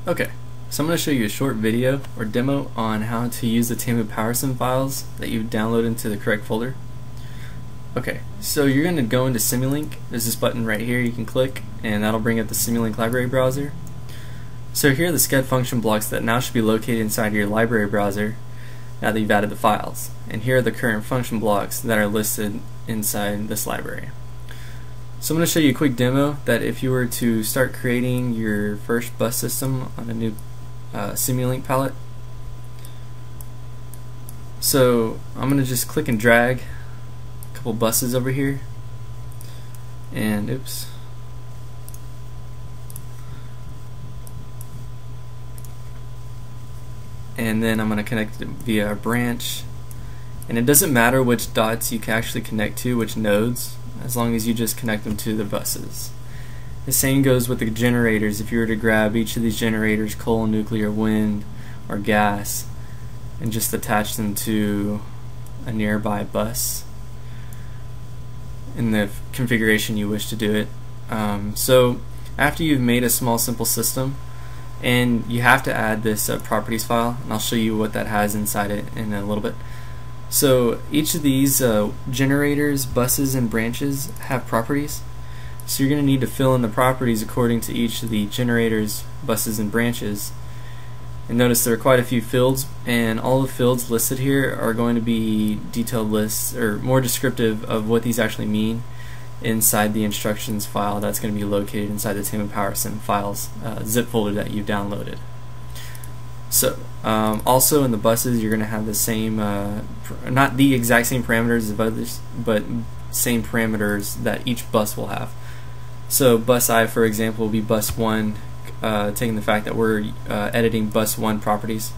Okay, so I'm going to show you a short video or demo on how to use the TAMUPowerSim files that you download into the correct folder. Okay, so you're going to go into Simulink. There's this button right here you can click, and that'll bring up the Simulink library browser. So here are the SCED function blocks that now should be located inside your library browser now that you've added the files. And here are the current function blocks that are listed inside this library. So I'm going to show you a quick demo that if you were to start creating your first bus system on a new Simulink palette. So I'm going to just click and drag a couple buses over here, and oops. And then I'm going to connect it via a branch, and it doesn't matter which dots you can actually connect to, which nodes, as long as you just connect them to the buses. The same goes with the generators. If you were to grab each of these generators, coal, nuclear, wind, or gas, and just attach them to a nearby bus in the configuration you wish to do it. So after you've made a small simple system, and you have to add this properties file, and I'll show you what that has inside it in a little bit. So each of these generators, buses, and branches have properties. So you're going to need to fill in the properties according to each of the generators, buses, and branches. And notice there are quite a few fields, and all the fields listed here are going to be detailed lists or more descriptive of what these actually mean inside the instructions file that's going to be located inside the TAMUPowerSim files zip folder that you've downloaded. So also in the buses you're going to have the same, not the exact same parameters as others, but same parameters that each bus will have. So bus I, for example, will be bus 1, taking the fact that we're editing bus 1 properties.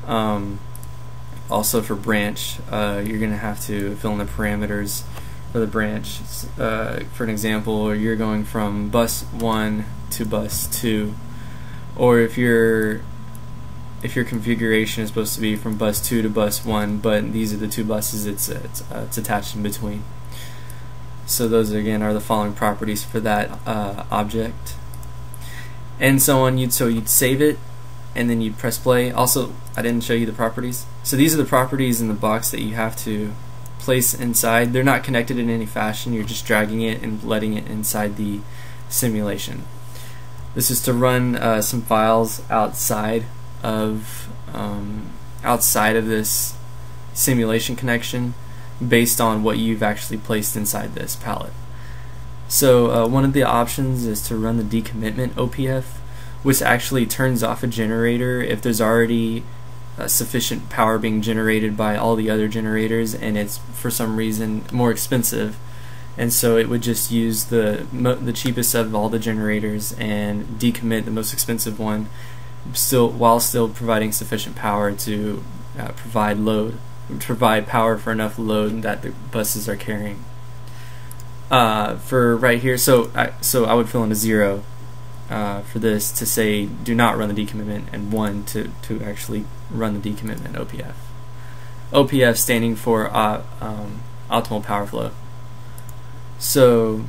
Also for branch, you're going to have to fill in the parameters for the branch. For an example, you're going from bus 1 to bus 2, or if your configuration is supposed to be from bus 2 to bus 1, but these are the two buses it's attached in between. So those again are the following properties for that object, and so on. So you'd save it, and then you'd press play. Also, I didn't show you the properties. So these are the properties in the box that you have to place inside. They're not connected in any fashion. You're just dragging it and letting it inside the simulation. This is to run some files outside of this simulation connection based on what you've actually placed inside this palette. So one of the options is to run the decommitment OPF, which actually turns off a generator if there's already sufficient power being generated by all the other generators and it's for some reason more expensive, and so it would just use the cheapest of all the generators and decommit the most expensive one, while still providing sufficient power to provide power for enough load that the buses are carrying. For right here, so I would fill in a 0 for this to say do not run the decommitment, and 1 to actually run the decommitment OPF. OPF standing for optimal power flow. So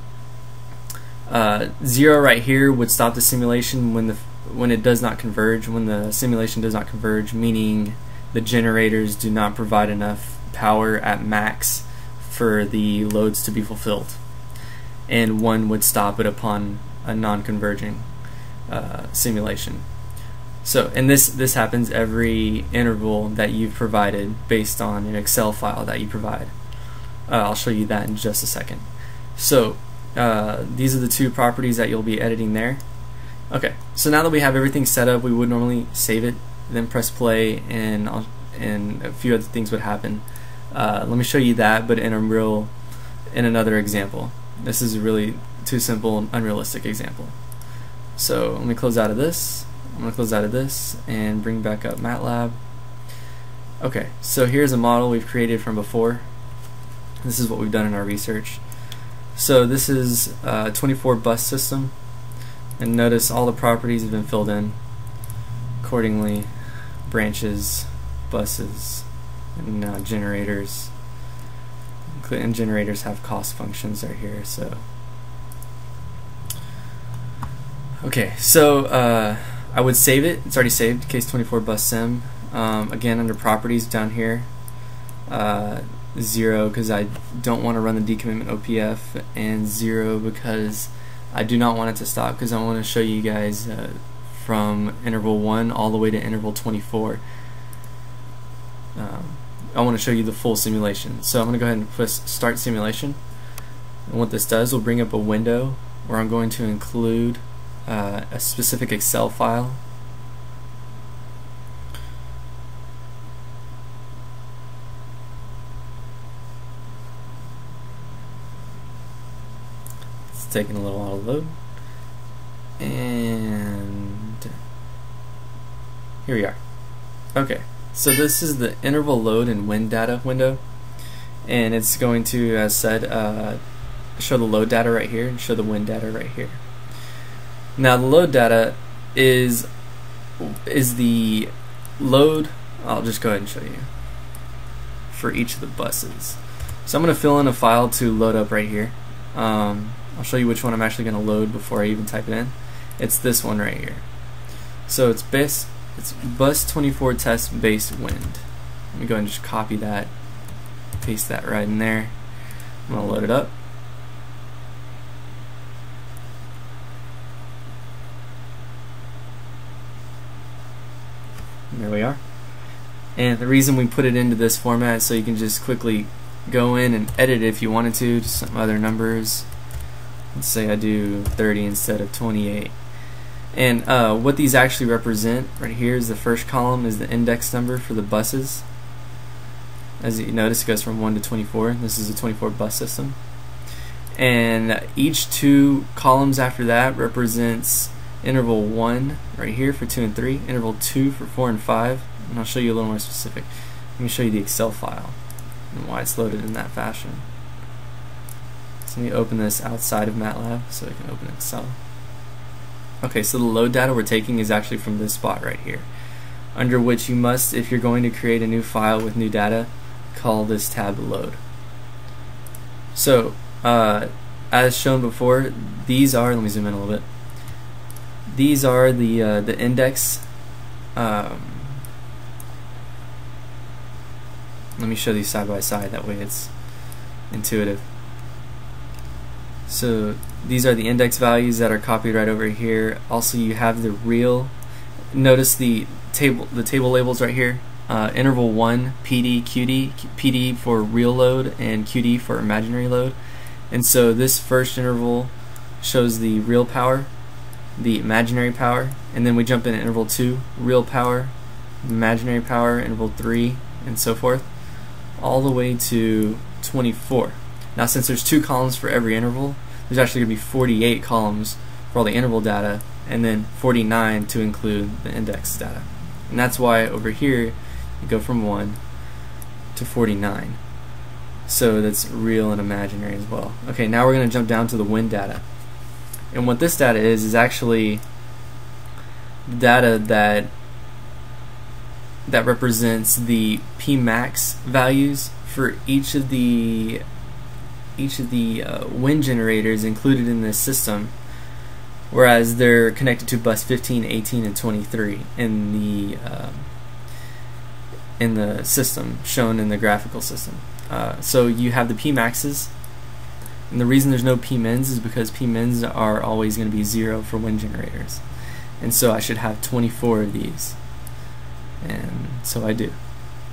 0 right here would stop the simulation when it does not converge, when the simulation does not converge, meaning the generators do not provide enough power at max for the loads to be fulfilled, and 1 would stop it upon a non-converging simulation. So, and this happens every interval that you've provided based on an Excel file that you provide. I'll show you that in just a second. So these are the two properties that you'll be editing there. Okay, so now that we have everything set up, we would normally save it, then press play, and a few other things would happen. Let me show you that, but in another example. This is a really too simple and unrealistic example. So let me close out of this. I'm going to close out of this and bring back up MATLAB. Okay, so here's a model we've created from before. This is what we've done in our research. So this is a 24 bus system, and notice all the properties have been filled in accordingly: branches, buses, and generators. And generators have cost functions right here. So okay, so I would save it. It's already saved, case 24 bus sim. Again, under properties down here, 0 because I don't want to run the decommitment OPF, and 0 because I do not want it to stop, because I want to show you guys from interval 1 all the way to interval 24. I want to show you the full simulation. So I'm going to go ahead and push start simulation, and what this does will bring up a window where I'm going to include a specific Excel file. It's taking a little while to load, and here we are. Okay, so this is the interval load and wind data window, and it's going to, as said, show the load data right here and show the wind data right here. Now the load data is the load. I'll just go ahead and show you for each of the buses. So I'm going to fill in a file to load up right here. I'll show you which one I'm actually going to load before I even type it in. It's this one right here. So it's bus 24 test base wind. Let me go ahead and just copy that, paste that right in there. I'm going to load it up. There we are. And the reason we put it into this format is so you can just quickly go in and edit it if you wanted to some other numbers. Let's say I do 30 instead of 28. And what these actually represent right here is the first column is the index number for the buses. As you notice, it goes from 1 to 24. This is a 24 bus system. And each 2 columns after that represents interval 1 right here for 2 and 3, interval 2 for 4 and 5, and I'll show you a little more specific. Let me show you the Excel file and why it's loaded in that fashion. So let me open this outside of MATLAB so I can open Excel. Okay, so the load data we're taking is actually from this spot right here, under which you must, if you're going to create a new file with new data, call this tab load. So as shown before, these are, let me zoom in a little bit. These are the index. Let me show these side by side, that way it's intuitive. So these are the index values that are copied right over here. Also, you have the real. Notice the table labels right here. Interval 1 PD QD, PD for real load and QD for imaginary load. And so this first interval shows the real power, the imaginary power, and then we jump in interval 2, real power, imaginary power, interval 3, and so forth, all the way to 24. Now, since there's 2 columns for every interval, there's actually going to be 48 columns for all the interval data, and then 49 to include the index data. And that's why over here you go from 1 to 49. So that's real and imaginary as well. Okay, now we're going to jump down to the wind data. And what this data is actually data that represents the Pmax values for each of the wind generators included in this system, whereas they're connected to bus 15, 18, and 23 in the system shown in the graphical system. So you have the Pmaxes. And the reason there's no Pmins is because Pmins are always going to be 0 for wind generators. And so I should have 24 of these. And so I do.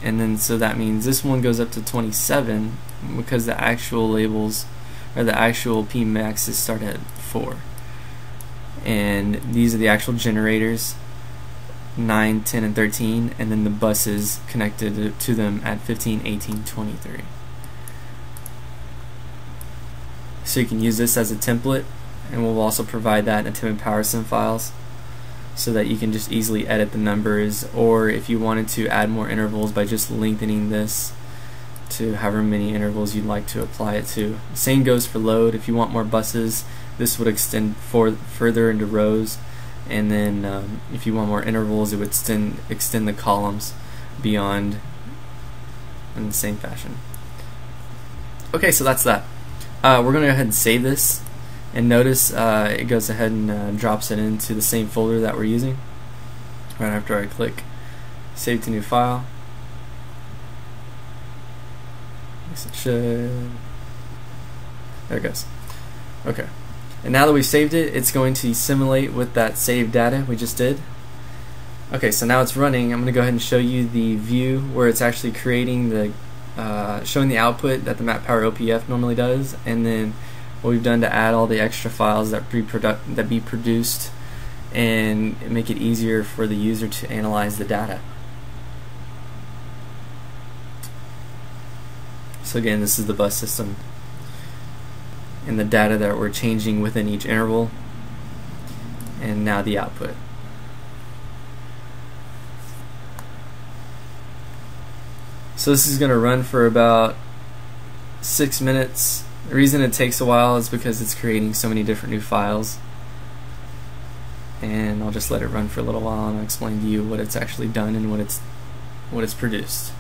And then so that means this one goes up to 27 because the actual labels, or the actual Pmaxes start at 4. And these are the actual generators, 9, 10, and 13, and then the buses connected to them at 15, 18, 23. So you can use this as a template, and we'll also provide that in the TAMUPowerSim files so that you can just easily edit the numbers, or if you wanted to add more intervals by just lengthening this to however many intervals you'd like to apply it to. Same goes for load. If you want more buses, this would extend further into rows, and then if you want more intervals, it would extend the columns beyond in the same fashion. Okay, so that's that. We're going to go ahead and save this, and notice it goes ahead and drops it into the same folder that we're using. right after I click Save to New File. At least it should. There it goes. Okay. And now that we've saved it, it's going to simulate with that saved data we just did. Okay, so now it's running. I'm going to go ahead and show you the view where it's actually creating the, showing the output that the MATPOWER OPF normally does, and then what we've done to add all the extra files that be produced and make it easier for the user to analyze the data. So again, this is the bus system and the data that we're changing within each interval, and now the output. So this is going to run for about 6 minutes. The reason it takes a while is because it's creating so many different new files, and I'll just let it run for a little while and I'll explain to you what it's actually done and what it's produced.